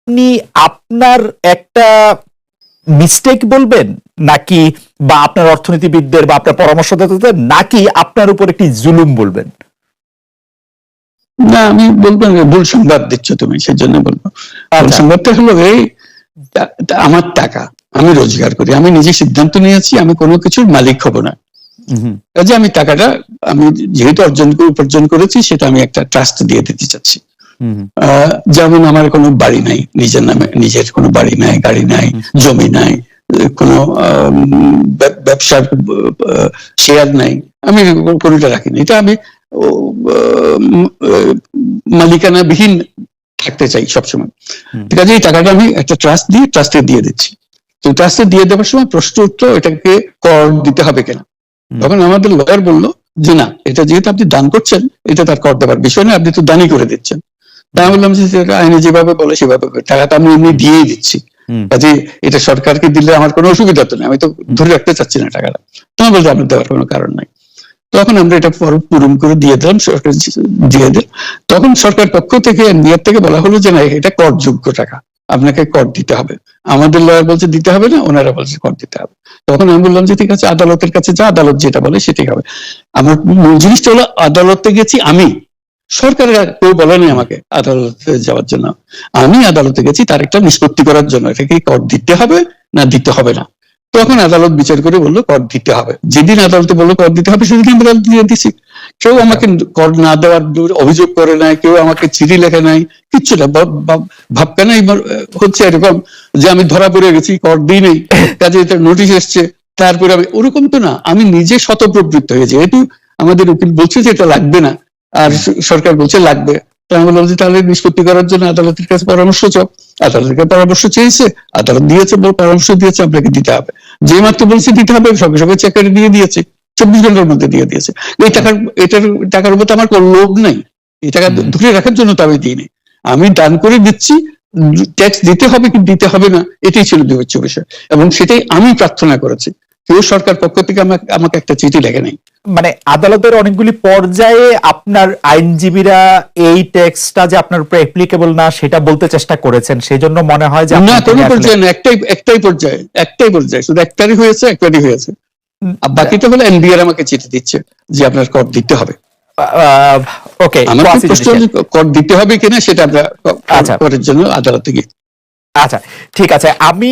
আপনি আপনার একটা মিস্টেক বলবেন নাকি, বা আপনার অর্থনীতিবিদদের বা আপনার পরামর্শদাতাদের, নাকি আপনার উপর একটি জুলুম বলবেন? না, আমি বলবো না, ভুল সংবাদ দিচ্ছ তুমি, সেজন্য বলবো। ভুল সংবাদটা হলো এই, আমার টাকা আমি রোজগার করি, আমি নিজে সিদ্ধান্ত নিয়েছি আমি কোনো কিছুর মালিক হব না। কাজে আমি টাকাটা আমি যেহেতু উপার্জন করেছি, সেটা আমি একটা ট্রাস্ট দিয়ে দিতে চাচ্ছি। যেমন আমার কোনো বাড়ি নাই, নিজের নামে নিজের কোনো বাড়ি নাই, গাড়ি নাই, জমি নাই, কোনো ব্যবসার শেয়ার নাই, আমি কোনোটা রাখিনি। এটা আমি মালিকানাবিহীন থাকতে চাই সবসময়। ঠিক আছে, এই টাকাটা আমি একটা ট্রাস্টে দিয়ে দিচ্ছি। তো ট্রাস্টে দিয়ে দেওয়ার সময় প্রশ্ন উঠলো এটাকে কর দিতে হবে কেন। তখন আমাদের লয়ার বললো যে না, এটা যেহেতু আপনি দান করছেন, এটা তার কর দেওয়ার বিষয় না, আপনি তো দানই করে দিচ্ছেন। তা আমি বললাম যে আইনে যেভাবে বলে সেভাবে টাকাটা আমি এমনি দিয়েই দিচ্ছি, কাজে এটা সরকারকে দিলে আমার কোনো অসুবিধা তো নেই, আমি তো ধরে রাখতে চাচ্ছি না টাকাটা। তখন বলতে আপনার দেওয়ার কোনো কারণ নাই। তখন আমরা এটা পূরণ করে দিয়ে দিলাম, সরকার দিয়ে দিল। তখন সরকার পক্ষ থেকে এনবিআর থেকে বলা হলো যে না, এটা করযোগ্য টাকা, আপনাকে কর দিতে হবে। আমাদের লয়ার বলছে দিতে হবে না, ওনারা বলছে কর দিতে হবে। তখন আমি বললাম যে ঠিক আছে, আদালতের কাছে যা, আদালত যেটা বলে সেটাই হবে। আমার মূল জিনিসটা হলো আদালতে গেছি আমি, সরকারের কেউ বলেনি আমাকে আদালতে যাওয়ার জন্য। আমি আদালতে গেছি তার একটা নিষ্পত্তি করার জন্য, এটাকে কর দিতে হবে না দিতে হবে না। তখন আদালত বিচার করে বললো কর দিতে হবে। যেদিন আদালতে বললো কর দিতে হবে, সেদিন আমি আদালত দিয়ে দিছি। কেউ আমাকে কর না দেওয়ার অভিযোগ করে নাই, কেউ আমাকে চিঠি লেখে নাই, কিচ্ছু না। ভাবকানাই হচ্ছে এরকম যে আমি ধরা পড়ে গেছি, কর দিই নেই, কাজে এটা নোটিশ এসছে, তারপরে আমি, ওরকম তো না। আমি নিজে স্বতঃপ্রবৃত্ত হয়ে, যেহেতু আমাদের উকিল বলছে যে এটা লাগবে না আর সরকার বলছে লাগবে, আমি বললাম যে তাহলে নিষ্পত্তি করার জন্য আদালতের কাছে পরামর্শ চাও। আদালতের কাছে পরামর্শ চেয়েছে, আদালত দিয়েছে, পরামর্শ দিয়েছে আপনাকে দিতে হবে। যে মাত্র বলছে দিতে হবে, সঙ্গে সঙ্গে চেক করে দিয়ে দিয়েছে, 24 ঘন্টার মধ্যে দিয়ে দিয়েছে। এটার টাকার উপর আমার কোনো লোভ নাই, এই টাকা ধরে রাখার জন্য তো আমি দিইনি। আমি দান করে দিচ্ছি, ট্যাক্স দিতে হবে কি দিতে হবে না, এটাই ছিল বিবেচ্য বিষয়, এবং সেটাই আমি প্রার্থনা করেছি। কেউ সরকার পক্ষ থেকে আমাকে একটা চিঠি লেখে নাই। মানে আদালতের অনেকগুলি পর্যায়ে আপনার আইনজীবীরা এই ট্যাক্সটা যে আপনার উপর অ্যাপ্লিকেবল না সেটা বলতে চেষ্টা করেছেন, সেই জন্য মনে হয় যে না, কোনো পর্যায়ে না, একটাই পর্যায়ে, শুধু একটারই হয়েছে। আর বাকিটা হলো এনবিআর আমাকে চিঠি দিচ্ছে যে আপনার কর দিতে হবে। ওকে, আমার প্রশ্ন কর দিতে হবে কিনা সেটা আমরা করের জন্য আদালতে গিয়ে। আচ্ছা ঠিক আছে, আমি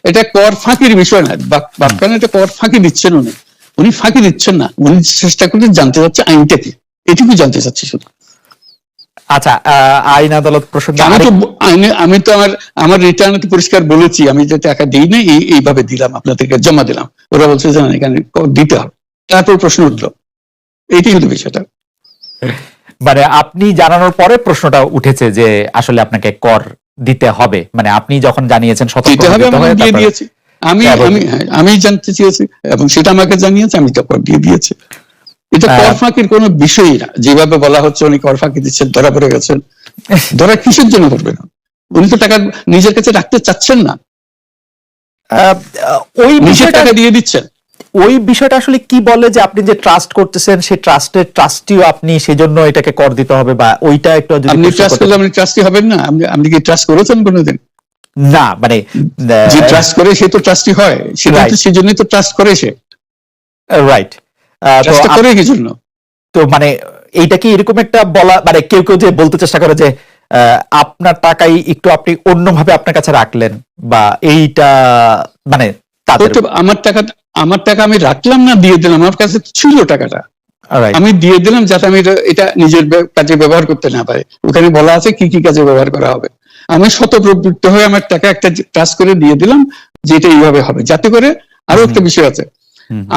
এটা কর ফাঁকির বিষয় না, বাপকানা এটা কর ফাঁকি দিচ্ছেন উনি ফাঁকি দিচ্ছেন না, উনি চেষ্টা করতে জানতে চাচ্ছে আইনটা কি, এটুকু জানতে চাচ্ছি শুধু। আচ্ছা, আইন আদালত প্রসঙ্গে আমি তো আমার রিটার্ন পরিষ্কার বলেছি, আমি যে টাকা দিই না এইভাবে দিলাম, আপনাদেরকে জমা দিলাম। ওরা বলছে যে না, এখানে দিতে হবে। তারপর প্রশ্ন উঠলো, এইটাই হলো বিষয়টা। মানে আপনি জানানোর পরে প্রশ্নটা উঠেছে যে আসলে আপনাকে কর দিতে হবে, মানে আপনি যখন জানিয়েছেন দিয়ে দিয়েছি, আমি জানতে চেয়েছি এবং সেটা আমাকে জানিয়েছে, আমি তো কর দিয়ে দিয়েছি। এটা কর ফাঁকির কোনো বিষয়ই না, যেভাবে বলা হচ্ছে উনি কর ফাঁকি দিচ্ছেন, ধরা পড়ে গেছেন। ধরা কিসের জন্য করবে না? উনি তো টাকা নিজের কাছে রাখতে চাচ্ছেন না, ওই বিষয়টা টাকা দিয়ে দিচ্ছেন। ওই বিষয়টা আসলে কি বলে যে আপনি যে ট্রাস্ট করতেছেন সেই ট্রাস্টের ট্রাস্টিও আপনি, সেজন্য এটাকে কর দিতে হবে, বা ওইটা একটু আপনি ট্রাস্ট করলে আপনি ট্রাস্টি হবেন না? আপনি কি ট্রাস্ট করেছেন কোনোদিন? না, মানে যে ট্রাস্ট করে সে তো ট্রাস্টি হয়, সেজন্যই তো ট্রাস্ট করে সে। রাইট, ট্রাস্ট করে কি জন্য? তো মানে এইটা কি এরকম একটা বলা, মানে কেউ যে বলতে চেষ্টা করে যে আপনার টাকাই একটু আপনি অন্যভাবে আপনার কাছে রাখলেন, বা এইটা মানে আমার টাকা আমি রাখলাম না, দিয়ে দিলাম, আমার কাছে ছিল টাকাটা, আমি দিয়ে দিলাম যাতে আমি এটা নিজের কাজে ব্যবহার করতে না পারি। ওখানে বলা আছে কি কি কাজে ব্যবহার করা হবে। আমি স্বতঃপ্রবৃত্ত হয়ে আমার টাকা একটা ট্রাস্ট করে দিয়ে দিলাম, যেটা এইভাবে হবে, যাতে করে আরো একটা বিষয় আছে,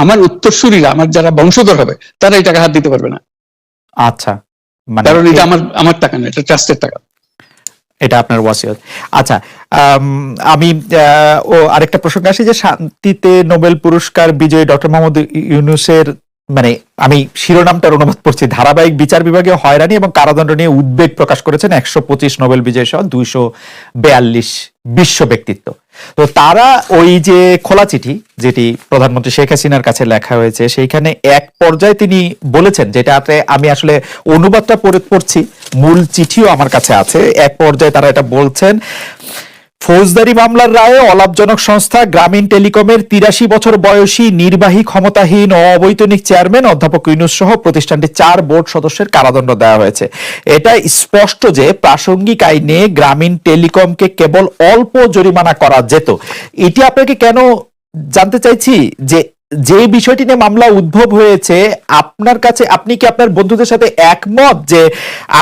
আমার উত্তরসূরিরা, আমার যারা বংশধর হবে, তারা এই টাকা হাত দিতে পারবে না। আচ্ছা, কারণ এটা আমার টাকা না, এটা ট্রাস্টের টাকা, এটা আপনার ওয়াসিয়ত। আচ্ছা, আমি আরেকটা প্রসঙ্গে আসি যে শান্তিতে নোবেল পুরস্কার বিজয়ী ডক্টর মোহাম্মদ ইউনূসের মানে আমি শিরোনামটার অনুবাদ পড়ছি, ধারাবাহিক বিচার বিভাগে হয়রানি এবং কারাদণ্ড নিয়ে উদ্বেগ প্রকাশ করেছেন 125 নোবেল বিজয়ী সহ 242 বিশ্ব ব্যক্তিত্ব। তো তারা ওই যে খোলা চিঠি যেটি প্রধানমন্ত্রী শেখ হাসিনার কাছে লেখা হয়েছে, সেইখানে এক পর্যায়ে তিনি বলেছেন, যেটাতে আমি আসলে অনুবাদটা পড়ছি, মূল চিঠিও আমার কাছে আছে। এক পর্যায়ে তারা এটা বলছেন, ফৌজদারি মামলার রায়ে অলাভজনক সংস্থা গ্রামীণ টেলিকমের 83 বছর বয়সী নির্বাহী ক্ষমতাহীন ও অবৈতনিক চেয়ারম্যান অধ্যাপক ইউনূস সহ প্রতিষ্ঠানটির 4 বোর্ড সদস্যের কারাদণ্ড দেওয়া হয়েছে। এটা স্পষ্ট যে প্রাসঙ্গিক আইনে গ্রামীণ টেলিকমকে কেবল অল্প জরিমানা করা যেত। এটি আপনাকে কেন জানতে চাইছি যে বিষয়টি নিয়ে মামলা উদ্ভব হয়েছে, আপনার কাছে, আপনি কি আপনার বন্ধুদের সাথে একমত যে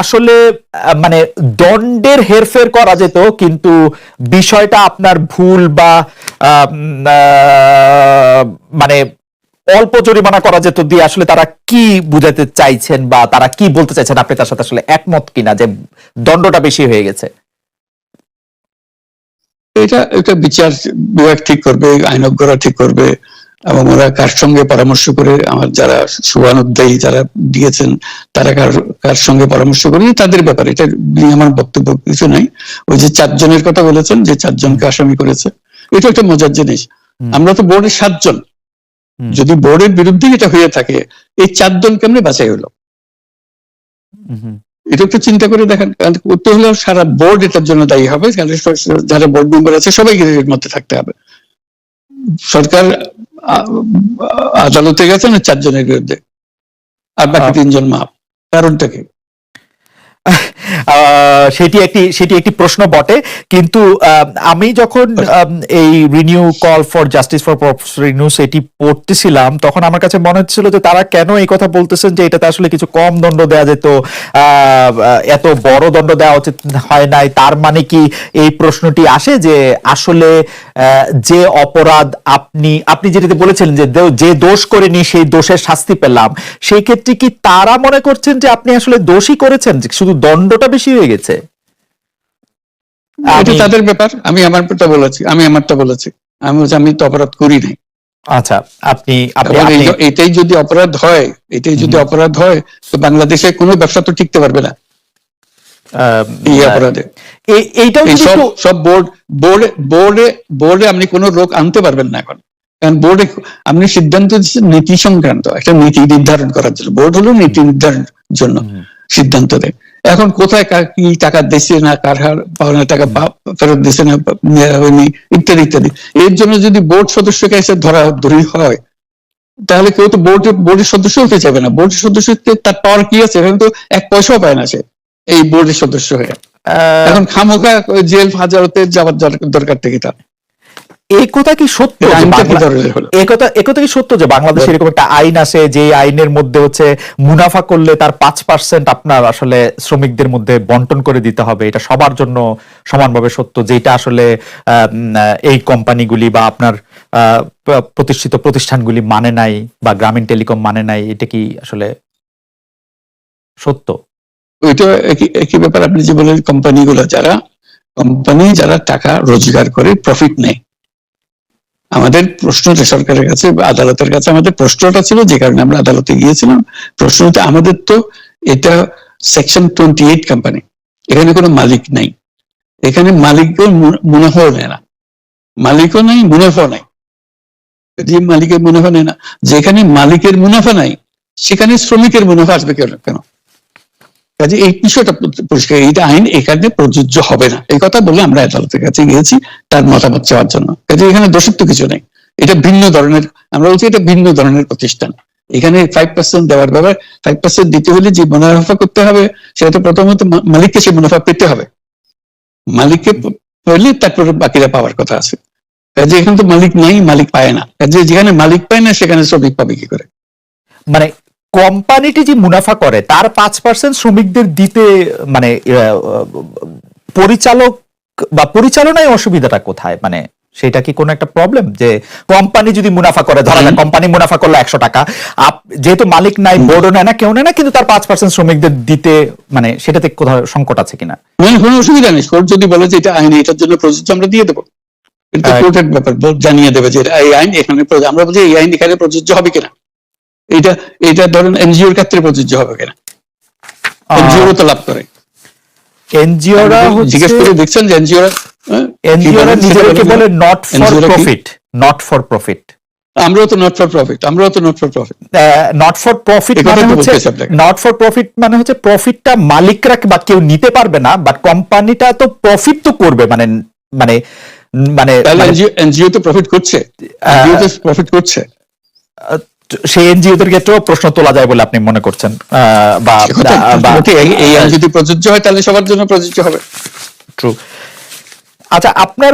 আসলে মানে দণ্ডের হেরফের করা যেত, কিন্তু বিষয়টা আপনার ভুল বা মানে অল্প জরিমানা করা যেত দিয়ে আসলে তারা কি বুঝাতে চাইছেন বা তারা কি বলতে চাইছেন, আপনি তার সাথে আসলে একমত কিনা যে দণ্ডটা বেশি হয়ে গেছে? এটা বিচার বিভাগ ঠিক করবে, আইনজ্ঞরা ঠিক করবে, এবং ওরা কার সঙ্গে পরামর্শ করে, আমার যারা শুভানুধ্যায়ী যারা দিয়েছেন তারা কার সঙ্গে পরামর্শ করে তাদের ব্যাপারে, এটা নিয়ে আমার বক্তব্য কিছু নাই। ওই যে 4 জনের কথা বলেছেন, যে 4 জনকে আসামি করেছে, এটা একটা মজার জিনিস। আমরা তো বোর্ডে 7 জন, যদি বোর্ডের বিরুদ্ধে এটা হয়ে থাকে, এই 4 জন কেমনে বাছাই হলো? এটা একটু চিন্তা করে দেখেন। করতে হলেও সারা বোর্ড এটার জন্য দায়ী হবে, যারা বোর্ড মেম্বার আছে সবাইকে এর মধ্যে থাকতে হবে। সরকার আদালতে গেছে না 4 জনের বিরুদ্ধে, আর বাকি 3 জন মাপ, কারণটা কি? সেটি একটি প্রশ্ন বটে, কিন্তু আমি যখন এই renew call for justice for professor Yunus এটি পড়তেছিলাম, তখন আমার কাছে মনে হচ্ছিল যে তারা কেন এই কথা বলতেছেন যে এটাতে আসলে কিছু কম দণ্ড দেওয়া যেত, এত বড় দণ্ড দেওয়া উচিত হয় নাই। তার মানে কি এই প্রশ্নটি আসে যে আসলে যে অপরাধ আপনি যেটাতে বলেছিলেন যে দোষ করেনি সেই দোষের শাস্তি পেলাম, সেই ক্ষেত্রে কি তারা মনে করছেন যে আপনি আসলে দোষই করেছেন, শুধু দণ্ডটা বেশি হয়ে গেছে? এটা তাদের ব্যাপার, আমি আমারটা বলেছি। আমি তো অপরাধ করি নাই। আচ্ছা, এটাই যদি অপরাধ হয়, তো বাংলাদেশে কোনো ব্যবসা তো টিকতে পারবে না এই অপরাধে। এইটাও সব বোর্ডে আপনি কোনো লোক আনতে পারবেন না এখন, কারণ বোর্ডে আপনি সিদ্ধান্ত দিচ্ছেন নীতি সংক্রান্ত, একটা নীতি নির্ধারণ করার জন্য। বোর্ড হলো নীতি নির্ধারণের জন্য সিদ্ধান্ত দেয়। এখন কোথায় কি টাকা দিচ্ছে না, কার পাওনা টাকা ফেরত দিচ্ছে না হয়নি, ইত্যাদি ইত্যাদি, এর জন্য যদি বোর্ড সদস্যকে এসে ধরি হয়, তাহলে কেউ তো বোর্ডের সদস্য হতে চাইবে না। বোর্ডের সদস্য তার পাওয়ার কি আছে? এখন তো 1 পয়সাও পায় না সে এই বোর্ডের সদস্য হয়ে। এখন খামোখা জেল হাজতে যাওয়ার দরকার থেকে তার। এই কথা কি সত্য? এই কথা কি সত্য যে বাংলাদেশে এরকম একটা আইন আছে যে আইনের মধ্যে হচ্ছে মুনাফা করলে তার 5% আপনার আসলে শ্রমিকদের মধ্যে বন্টন করে দিতে হবে? এটা সবার জন্য সমানভাবে সত্য, যেটা আসলে এই কোম্পানিগুলি বা আপনার প্রতিষ্ঠিত প্রতিষ্ঠানগুলি মানে নাই বা গ্রামীণ টেলিকম মানে নাই, এটা কি আসলে সত্য? ওইটা একই ব্যাপার। আপনি যে বলেন কোম্পানি যারা টাকা রোজগার করে প্রফিট নেয়, আমাদের প্রশ্নটা সরকারের কাছে, আদালতের কাছে আমাদের প্রশ্নটা ছিল, যে কারণে আমরা আদালতে গিয়েছিলাম। প্রশ্নটা আমাদের তো, এটা সেকশন 28 কোম্পানি, এখানে কোনো মালিক নাই, এখানে মালিকও মুনাফাও নেয় না, মালিকও নাই, মুনাফাও নাই। যে মালিকের মুনাফা নেয় না, যেখানে মালিকের মুনাফা নাই সেখানে শ্রমিকের মুনাফা আসবে কেন? কাজে এই বিষয়টা পরিষ্কার, এইটা আইন এখানে প্রযোজ্য হবে না, এই কথা বলে আমরা আদালতের কাছে গিয়েছি তার মতামত চাওয়ার জন্য। কাজে এখানে দোষিত্ব কিছু নেই, এটা ভিন্ন ধরনের, আমরা বলছি এটা ভিন্ন ধরনের প্রতিষ্ঠান। এখানে 5% দেওয়ার ব্যাপার, 5% দিতে হলে যে মুনাফা করতে হবে, সেটা প্রথমত মালিককে সে মুনাফা পেতে হবে, মালিককে পেলে তারপরে বাকিরা পাওয়ার কথা আছে। কাজে এখানে তো মালিক নাই, মালিক পায় না। কাজে যেখানে মালিক পায় না সেখানে শ্রমিক পাবে কি করে? মানে কোম্পানিটি যে মুনাফা করে তার 5% শ্রমিকদের দিতে, মানে পরিচালক বা পরিচালনায় অসুবিধাটা কোথায়? মানে সেটা কি কোনো একটা প্রবলেম যে কোম্পানি যদি মুনাফা করে, ধরা যাক কোম্পানি মুনাফা করলো 100 টাকা, যেহেতু মালিক নাই, বোর্ডও নেয় না, কেউ নেয় না, কিন্তু তার 5% শ্রমিকদের দিতে, মানে সেটাতে কোথাও সংকট আছে কিনা? কোনো অসুবিধা নেই। কোর্ট যদি বলে যে এটা আইন এটার জন্য প্রযোজ্য, আমরা দিয়ে দেবো। কিন্তু কোর্টের ব্যাপার, জানিয়ে দেবে যে এই আইন এখানে, আমরা বলছি এই আইন এখানে প্রযোজ্য হবে কিনা। এটা ধরেন এনজিওর ক্ষেত্রে প্রযোজ্য হবে কিনা, এনজিও তো লাভ করে। এনজিওরা জিজ্ঞেস করে দেখছেন যে এনজিওরা নিজেদেরকে বলে not for profit, not for profit. আমরাও তো not for profit, not for profit মানে হচ্ছে, নট ফর প্রফিট মানে হচ্ছে প্রফিটটা মালিকরা বা কেউ নিতে পারবে না, বাট কোম্পানিটা তো প্রফিট তো করবে, মানে মানে মানে এনজিও তো প্রফিট করছে, এনজিও তো প্রফিট করছে। সেই এনজিওদের ক্ষেত্রেও প্রশ্ন তোলা যায় বলে আপনি মনে করছেন? এই আইন যদি প্রযোজ্য হয় তাহলে সবার জন্য প্রযোজ্য হবে। ট্রু। আচ্ছা, আপনার